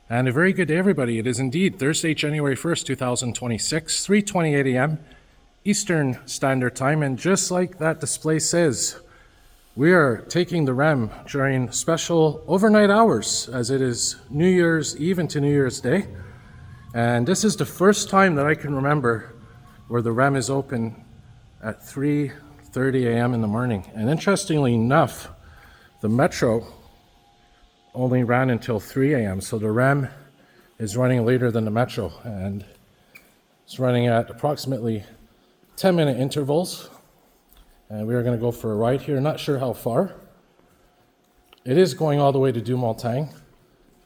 And a very good day, everybody. It is indeed Thursday, January 1st, 2026, 3:28 a.m. Eastern Standard Time. And just like that display says, we are taking the REM during special overnight hours as it is New Year's Eve into New Year's Day. And this is the first time that I can remember where the REM is open at 3:30 a.m. in the morning. And interestingly enough, the Metro only ran until 3 a.m. So the REM is running later than the Metro, and it's running at approximately 10-minute intervals. And we are going to go for a ride here. Not sure how far. It is going all the way to Deux-Montagnes.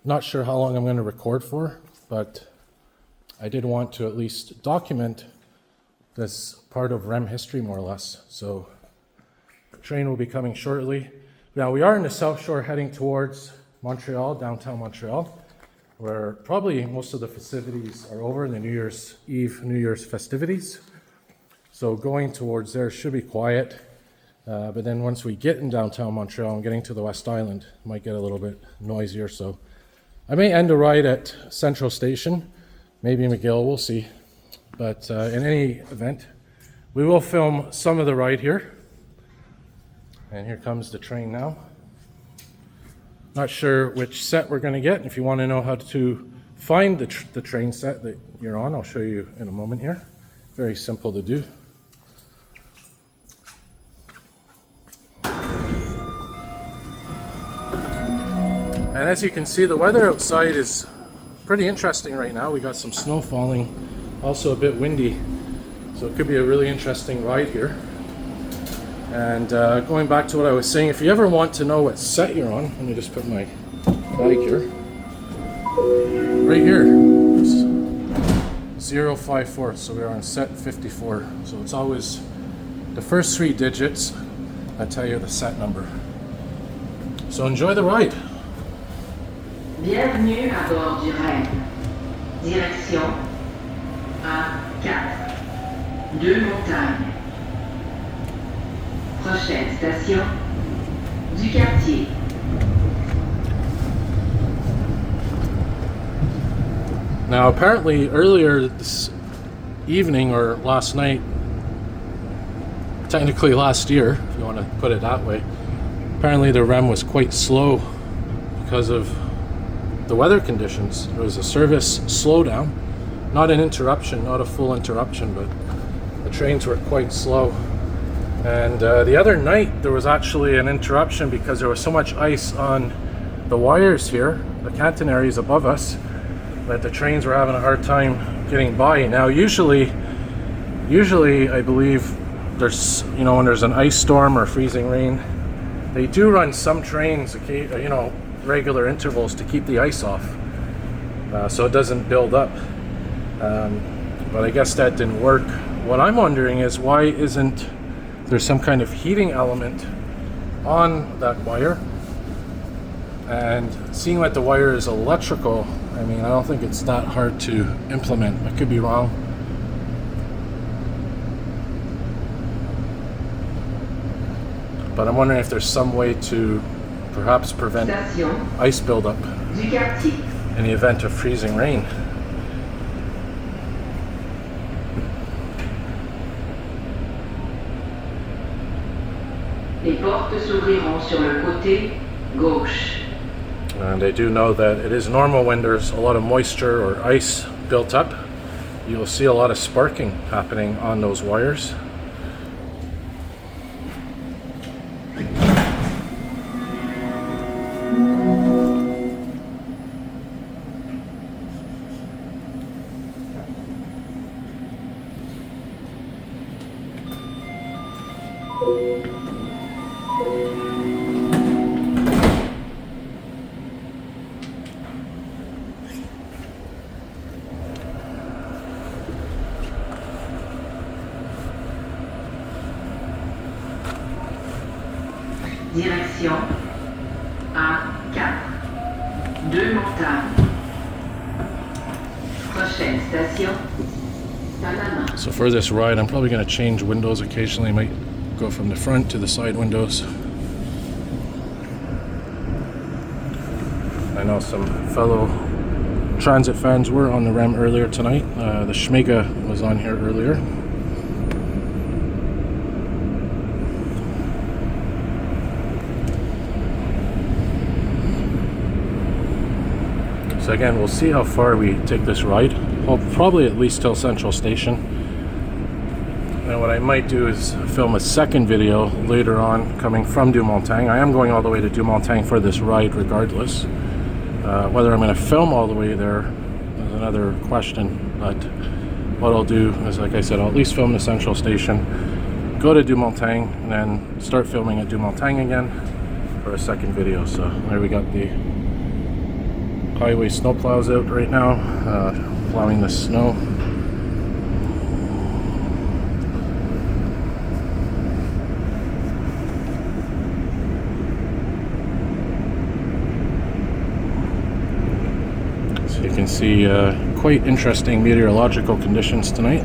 Not sure how long I'm going to record for, but I did want to at least document this part of REM history more or less. So the train will be coming shortly. Now we are in the South Shore heading towards Montreal, downtown Montreal, where probably most of the festivities are over, the New Year's Eve, New Year's festivities. So going towards there should be quiet, but then once we get in downtown Montreal and getting to the West Island, it might get a little bit noisier. So I may end a ride at Central Station, maybe McGill, we'll see. But in any event, we will film some of the ride here. And here comes the train now. Not sure which set we're going to get. If you want to know how to find the train set that you're on, I'll show you in a moment here. Very simple to do. And as you can see, the weather outside is pretty interesting right now. We got some snow falling, also a bit windy. So it could be a really interesting ride here. And going back to what I was saying, if you ever want to know what set you're on, let me just put my bag here. Right here, it's 054, so we're on set 54. So it's always the first three digits that tell you the set number. So enjoy the ride. Bienvenue à bord du REM. Direction A4. Deux-Montagnes. Prochaine station, du quartier. Now apparently earlier this evening or last night, technically last year, if you want to put it that way, apparently the REM was quite slow because of the weather conditions. It was a service slowdown, not an interruption, not a full interruption, but the trains were quite slow. And the other night there was actually an interruption because there was so much ice on the wires here, the catenaries above us, that the trains were having a hard time getting by. Now usually I believe there's, when there's an ice storm or freezing rain, they do run some trains, regular intervals to keep the ice off, so it doesn't build up. But I guess that didn't work. What I'm wondering is, why isn't there's some kind of heating element on that wire? And seeing that the wire is electrical, I don't think it's that hard to implement. I could be wrong. But I'm wondering if there's some way to perhaps prevent ice buildup in the event of freezing rain. Les portes s'ouvriront sur le côté gauche. And I do know that it is normal when there's a lot of moisture or ice built up. You'll see a lot of sparking happening on those wires. Direction A4. Deux-Montagnes. Prochaine station, Panama. So for this ride, I'm probably going to change windows occasionally. I might go from the front to the side windows. I know some fellow transit fans were on the REM earlier tonight. The Schmega was on here earlier. So again, we'll see how far we take this ride. Probably at least till Central Station. And what I might do is film a second video later on coming from Deux-Montagnes. I am going all the way to Deux-Montagnes for this ride regardless. Whether I'm going to film all the way there is another question, but what I'll do is, like I said, I'll at least film the Central Station, go to Deux-Montagnes, and then start filming at Deux-Montagnes again for a second video. So there we got the highway snowplows out right now, plowing the snow. So you can see quite interesting meteorological conditions tonight.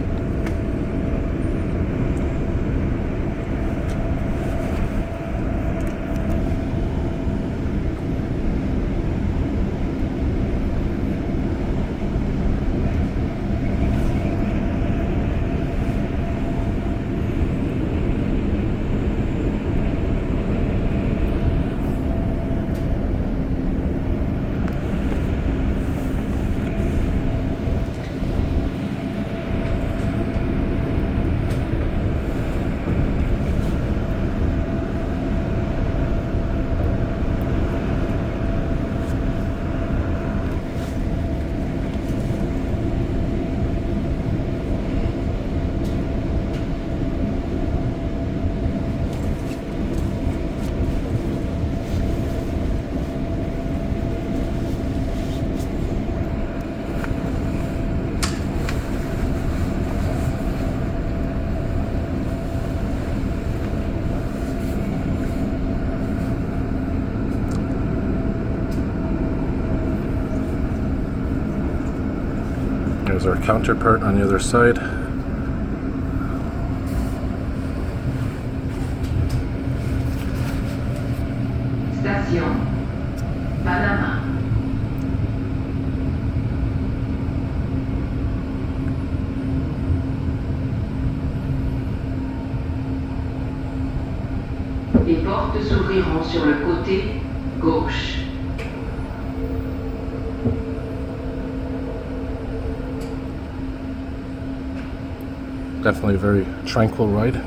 There's our counterpart on the other side. Station Panama. Les portes s'ouvriront sur le côté gauche. Definitely a very tranquil ride. You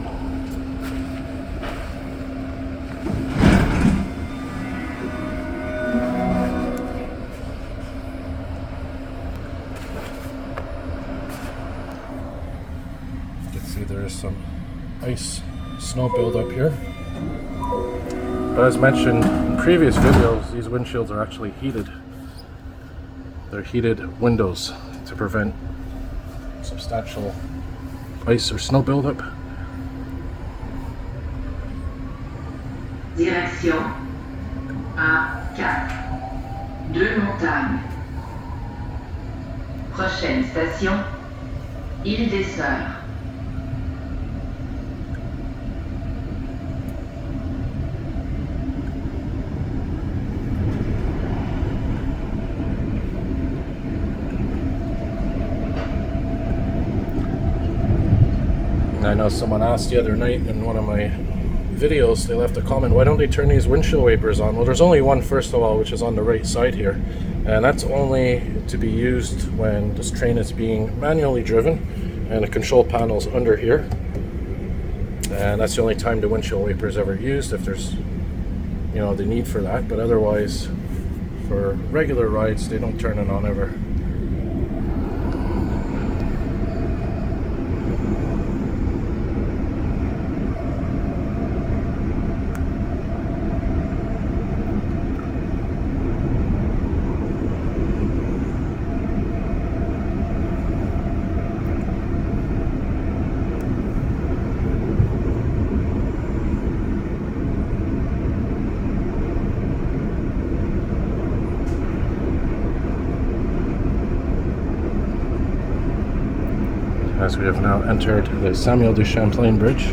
can see there is some ice snow buildup here. But as mentioned in previous videos, these windshields are actually heated. They're heated windows to prevent substantial ice or snow buildup. Direction A4. Deux-Montagnes. Prochaine station, Île des Sœurs. I know someone asked the other night in one of my videos, they left a comment, why don't they turn these windshield wipers on? Well, there's only one, first of all, which is on the right side here, and that's only to be used when this train is being manually driven and the control panel's under here, and that's the only time the windshield wiper is ever used, if there's, you know, the need for that. But otherwise, for regular rides, they don't turn it on ever. As we have now entered the Samuel du Champlain Bridge,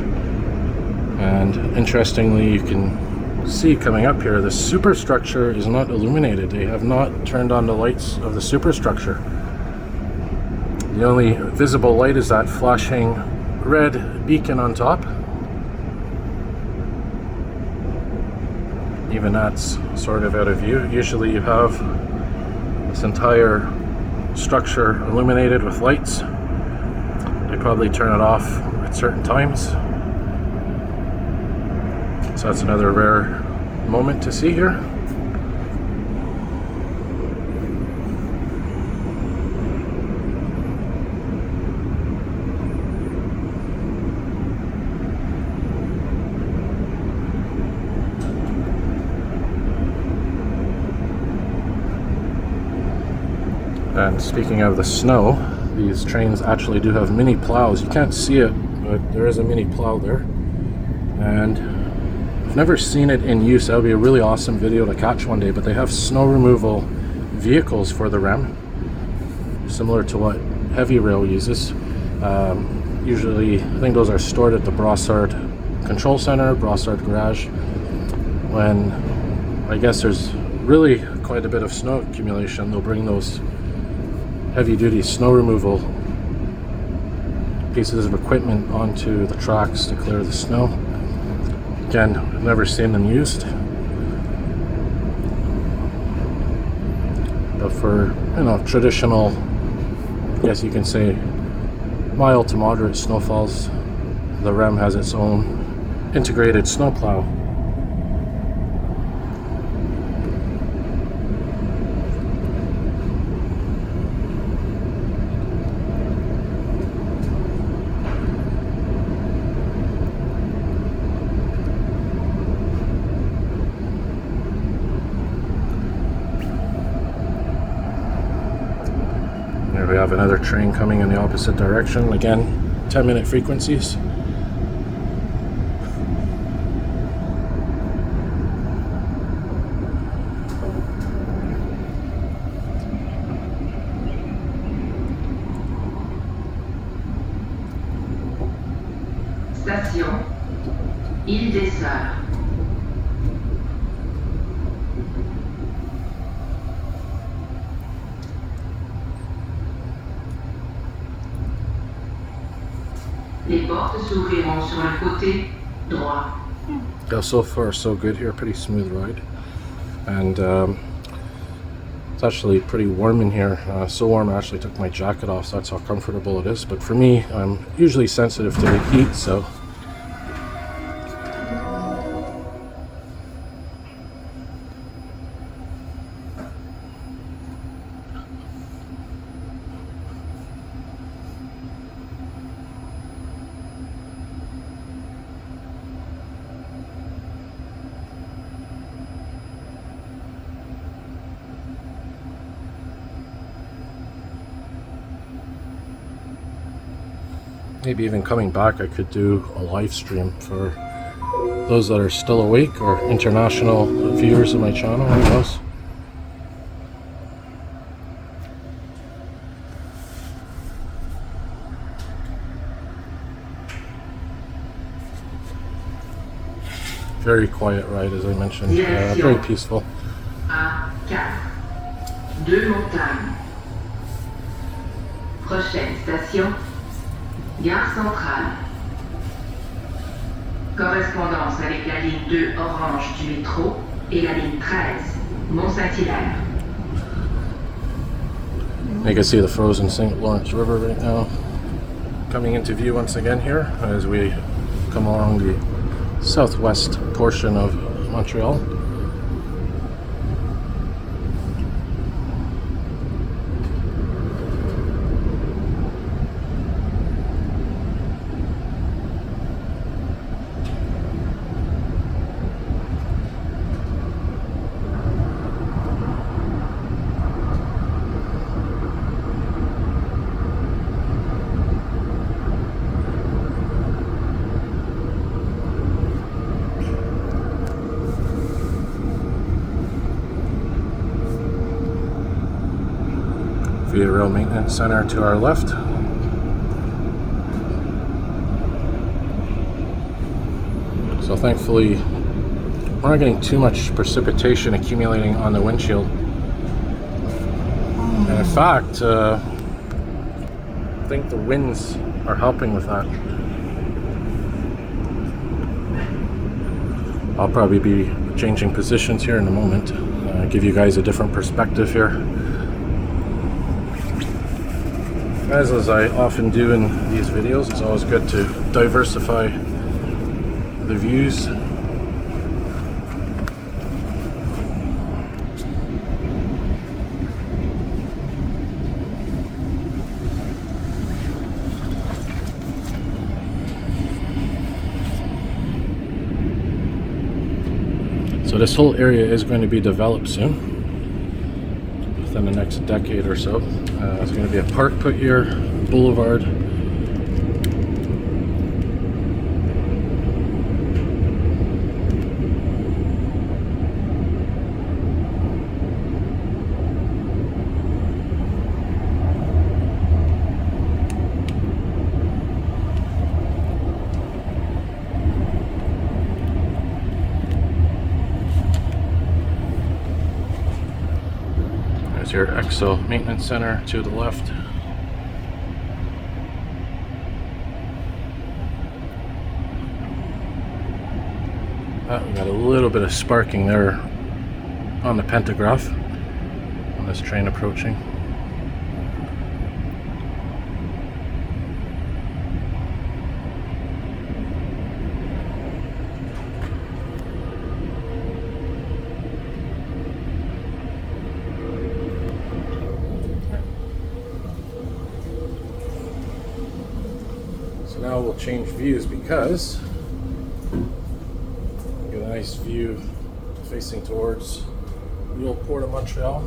and interestingly, you can see coming up here, the superstructure is not illuminated. They have not turned on the lights of the superstructure. The only visible light is that flashing red beacon on top. Even that's sort of out of view. Usually you have this entire structure illuminated with lights. They probably turn it off at certain times. So that's another rare moment to see here. And speaking of the snow, these trains actually do have mini plows. You can't see it, but there is a mini plow there. And I've never seen it in use. That would be a really awesome video to catch one day, but they have snow removal vehicles for the REM, similar to what heavy rail uses. Usually, I think those are stored at the Brossard Control Center, Brossard Garage. When I guess there's really quite a bit of snow accumulation, they'll bring those heavy-duty snow removal pieces of equipment onto the tracks to clear the snow. Again, I've never seen them used, but for, you know, traditional, I guess you can say, mild to moderate snowfalls, the REM has its own integrated snowplow. There we have another train coming in the opposite direction. Again, 10-minute frequencies. Station Île des Sœurs. Les portes s'ouvriront sur le côté droit. Yeah, so far so good here, pretty smooth ride. And it's actually pretty warm in here. So warm I actually took my jacket off, so that's how comfortable it is. But for me, I'm usually sensitive to the heat, so maybe even coming back I could do a live stream for those that are still awake or international viewers of my channel, who knows. Very quiet ride, as I mentioned, very peaceful. A4 Deux-Montagnes. Prochaine station Gare Centrale. Correspondance avec la ligne 2 orange du métro et la ligne 13 Mont-Saint-Hilaire. You can see the frozen St. Lawrence River right now coming into view once again here as we come along the southwest portion of Montreal. Via Rail Maintenance Center to our left. So thankfully we're not getting too much precipitation accumulating on the windshield. And in fact, I think the winds are helping with that. I'll probably be changing positions here in a moment, give you guys a different perspective here. As I often do in these videos, it's always good to diversify the views. So this whole area is going to be developed soon, within the next decade or so. There's going to be a park put here, boulevard. There's your EXO maintenance center to the left. We got a little bit of sparking there on the pantograph on this train approaching. So now we'll change views because get a nice view facing towards the old port of Montreal.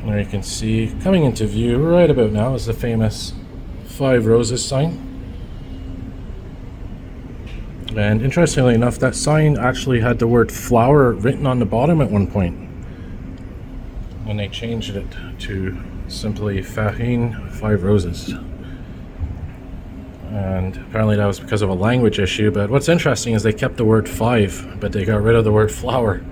There you can see, coming into view right about now, is the famous 5 Roses sign. And interestingly enough, that sign actually had the word flower written on the bottom at one point, when they changed it to simply Farine 5 Roses. And apparently that was because of a language issue, but what's interesting is they kept the word 5, but they got rid of the word flower.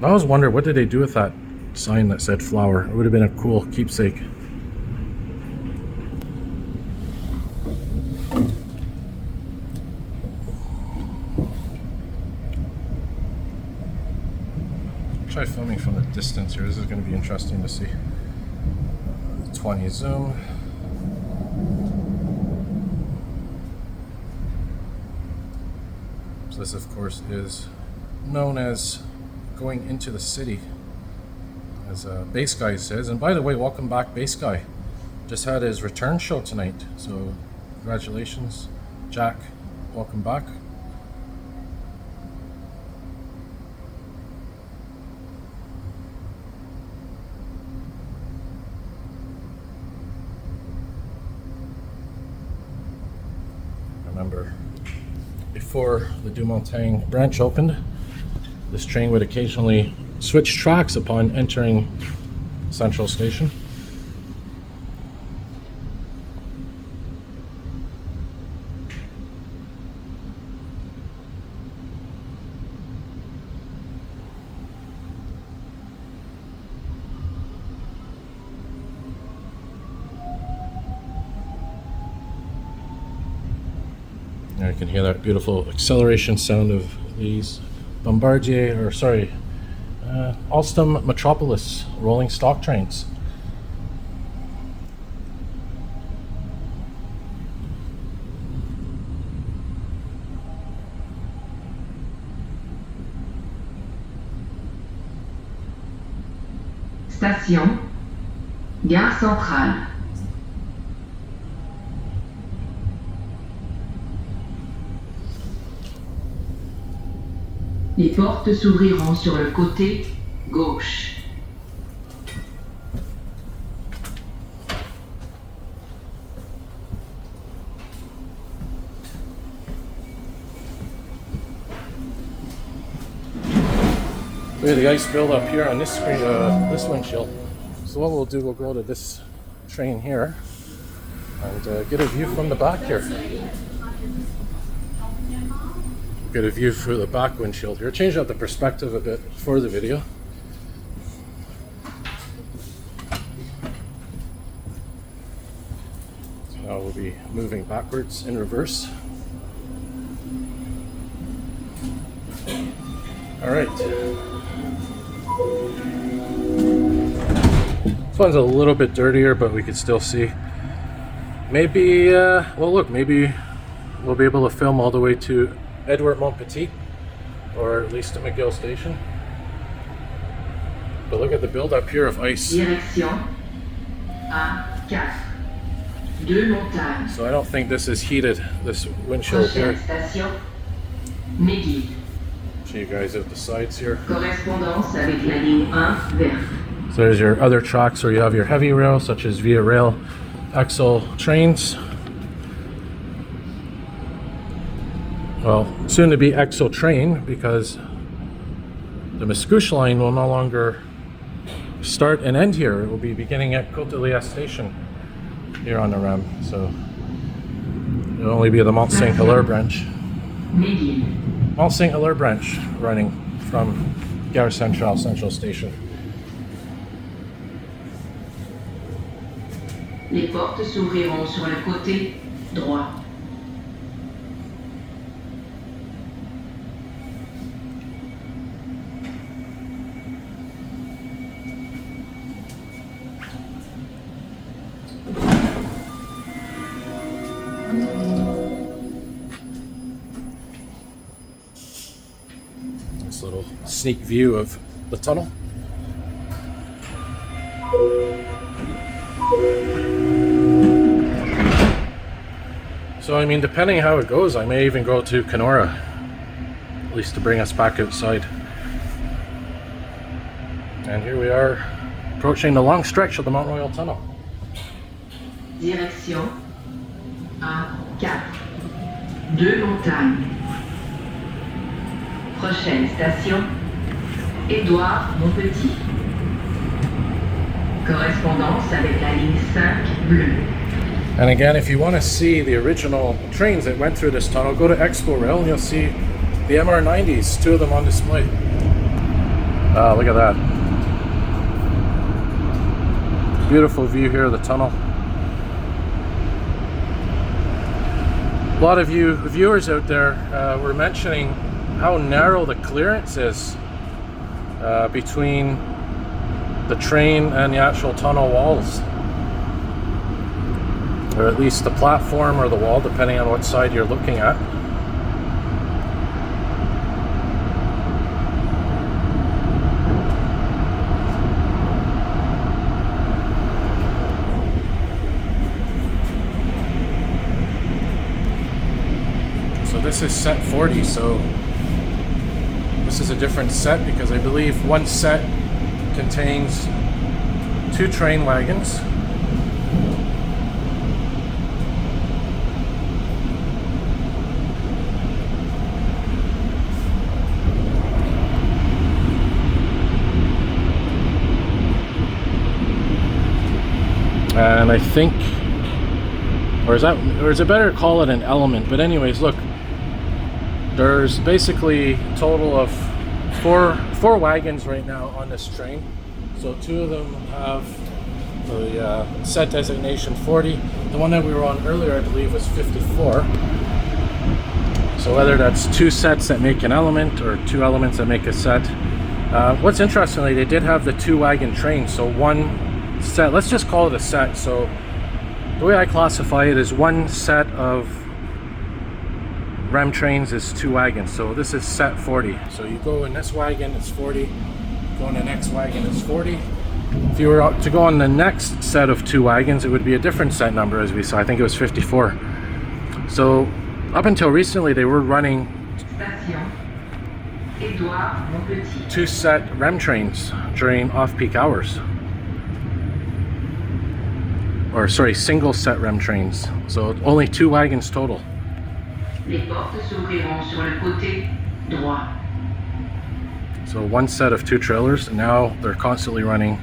I always wondered, what did they do with that sign that said flower? It would have been a cool keepsake. Try filming from the distance here. This is going to be interesting to see. 20 zoom. So this, of course, is known as going into the city, as Bass Guy says. And by the way, welcome back, Bass Guy. Just had his return show tonight, so congratulations, Jack. Welcome back. Remember, before the Deux-Montagnes branch opened, this train would occasionally switch tracks upon entering Central Station. There you can hear that beautiful acceleration sound of these Bombardier, or sorry, Alstom Metropolis rolling stock trains. Station, Gare Centrale. Les portes s'ouvriront sur le côté gauche. We have the ice buildup here on this screen, this windshield. So what we'll do, we'll go to this train here and get a view from the back here. Get a view through the back windshield here. Change out the perspective a bit for the video. So now we'll be moving backwards in reverse. All right. This one's a little bit dirtier, but we can still see. Maybe, well look, maybe we'll be able to film all the way to Edward Montpetit, or at least to McGill Station. But look at the build-up here of ice. Direction A4. Deux-Montagnes. So I don't think this is heated, this windshield here. Prochaine station McGill. Show you guys out the sides here. Correspondance avec la ligne 1 verte. So there's your other tracks where you have your heavy rail, such as Via Rail, Axle trains. Well, soon to be Exo train, because the Mascouche line will no longer start and end here. It will be beginning at Côte-de-Liesse Station here on the REM. So it'll only be the Mont Saint-Hilaire branch. McGill. Mont Saint-Hilaire branch running from Gare Centrale Central Station. Les portes s'ouvriront sur le côté droit. Nice little sneak view of the tunnel. So I mean, depending how it goes, I may even go to Canora, at least to bring us back outside. And here we are, approaching the long stretch of the Montreal Tunnel. Direction A4. Deux-Montagnes. Prochaine station Édouard Montpetit. Correspondance avec la ligne 5 bleue. And again, if you want to see the original trains that went through this tunnel, go to Expo Rail and you'll see the MR90s, 2 of them on display. Look at that. Beautiful view here of the tunnel. A lot of you viewers out there were mentioning how narrow the clearance is between the train and the actual tunnel walls. Or at least the platform or the wall, depending on what side you're looking at. So this is set 40, so this is a different set because I believe one set contains 2 train wagons. And I think, or is it better to call it an element? But anyways, look, there's basically a total of four wagons right now on this train. So 2 of them have the set designation 40. The one that we were on earlier, I believe, was 54. So whether that's 2 sets that make an element or 2 elements that make a set. What's interestingly, they did have the 2 wagon train, so one set, let's just call it a set. So the way I classify it is one set of REM trains is 2 wagons. So this is set 40. So you go in this wagon, it's 40. Go in the next wagon, it's 40. If you were to go on the next set of 2 wagons, it would be a different set number, as we saw. I think it was 54. So up until recently, they were running Station Édouard Montpetit. 2 set REM trains during off-peak hours. Or sorry, single set REM trains. So only 2 wagons total. Les portes s'ouvriront sur le côté droit. So one set of 2 trailers, and now they're constantly running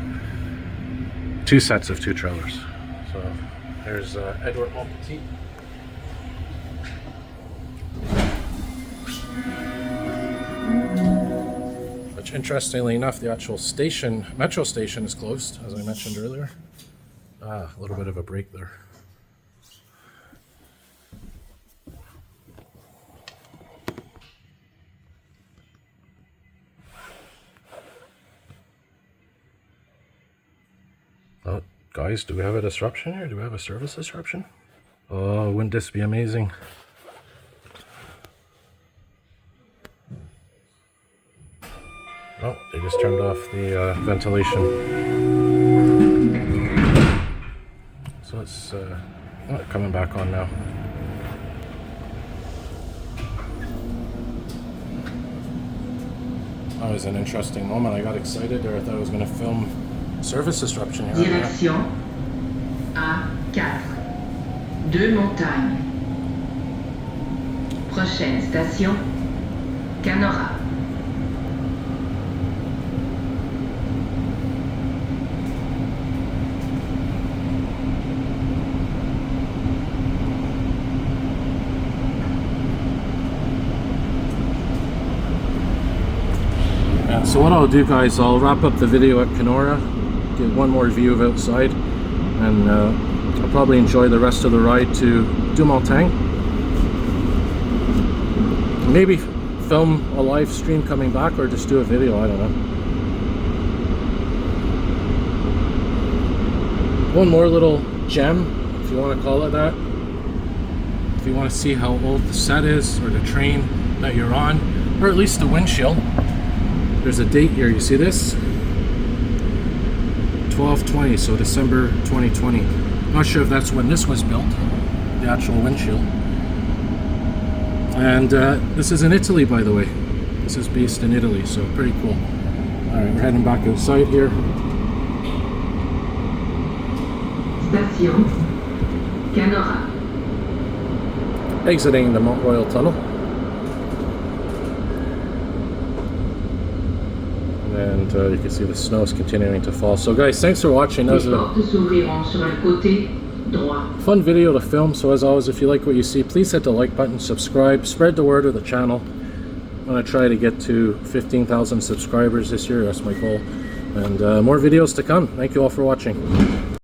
2 sets of 2 trailers. So there's Edward Montpetit. Which, interestingly enough, the actual station, metro station, is closed, as I mentioned earlier. A little bit of a break there. Oh, guys, do we have a disruption here? Do we have a service disruption? Oh, wouldn't this be amazing? Oh, they just turned off the ventilation. So it's coming back on now. That was an interesting moment. I got excited there. I thought I was going to film service disruption here. Direction A4. Deux-Montagnes. Prochaine station, Canora. So what I'll do, guys, I'll wrap up the video at Canora, get one more view of outside, and I'll probably enjoy the rest of the ride to Deux-Montagnes. Maybe film a live stream coming back, or just do a video, I don't know. One more little gem, if you want to call it that. If you want to see how old the set is, or the train that you're on, or at least the windshield. There's a date here, you see this? 12/20, so December 2020. Not sure if that's when this was built, the actual windshield. And this is in Italy, by the way. This is based in Italy, so pretty cool. Alright, we're heading back outside here. Station, Canora. Exiting the Montreal tunnel. And you can see the snow is continuing to fall. So guys, thanks for watching. That was a fun video to film. So as always, if you like what you see, please hit the like button, subscribe, spread the word of the channel. I'm going to try to get to 15,000 subscribers this year. That's my goal. And more videos to come. Thank you all for watching.